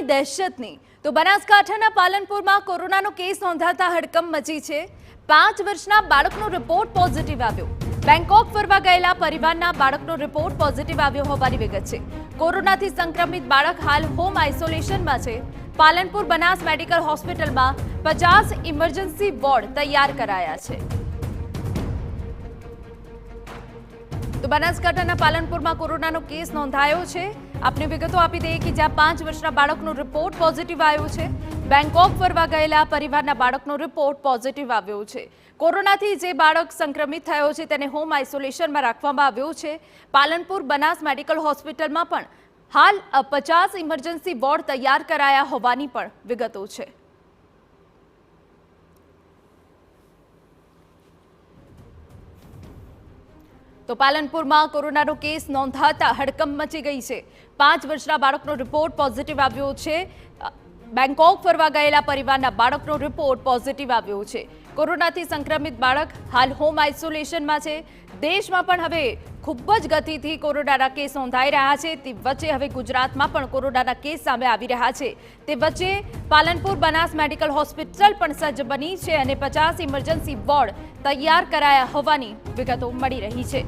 દહેશતની તો બનાસકાંઠાના પાલનપુરમાં કોરોનાનો કેસ નોંધાતા હડકંપ મચી છે। 5 વર્ષના બાળકનો રિપોર્ટ પોઝિટિવ આવ્યો। બેંકોક ફરવા ગયેલા પરિવારના બાળકનો રિપોર્ટ પોઝિટિવ આવ્યો હોવાની વિગત છે। કોરોનાથી સંક્રમિત બાળક હાલ હોમ આઇસોલેશનમાં છે। પાલનપુર બનાસ મેડિકલ હોસ્પિટલમાં 50 ઇમરજન્સી વોર્ડ તૈયાર કરાયા છે। તો બનાસકાંઠાના પાલનપુરમાં કોરોનાનો કેસ નોંધાયો છે। આપને વિગતો આપી દઈએ કે જ્યાં 5 વર્ષના બાળકનો રિપોર્ટ પોઝિટિવ આવ્યો છે। બેંકોક ફરવા ગયેલા પરિવારના બાળકનો રિપોર્ટ પોઝિટિવ આવ્યો છે। કોરોનાથી જે બાળક સંક્રમિત થયો છે તેને હોમ આઇસોલેશનમાં રાખવામાં આવ્યો છે। પાલનપુર બનાસ મેડિકલ હોસ્પિટલમાં પણ હાલ 50 ઇમરજન્સી વોર્ડ તૈયાર કરાયા હોવાની પણ વિગતો છે। તો પાલનપુરમાં કોરોનાનો કેસ નોંધાતા હડકંપ મચી ગઈ છે। 5 વર્ષના બાળકનો રિપોર્ટ પોઝિટિવ આવ્યો છે। બેંકોક ફરવા ગયેલા પરિવારના બાળકનો રિપોર્ટ પોઝિટિવ આવ્યો છે। કોરોનાથી સંક્રમિત બાળક હાલ હોમ આઇસોલેશનમાં છે। દેશમાં પણ હવે ખૂબ જ ગતિથી કોરોનાના કેસ નોંધાઈ રહ્યા છે। તે વચ્ચે હવે ગુજરાતમાં પણ કોરોનાના કેસ સામે આવી રહ્યા છે। તે વચ્ચે પાલનપુર બનાસ મેડિકલ હોસ્પિટલ પણ સજ્જ બની છે અને 50 ઇમરજન્સી વોર્ડ તૈયાર કરાયા હોવાની વિગતો મળી રહી છે।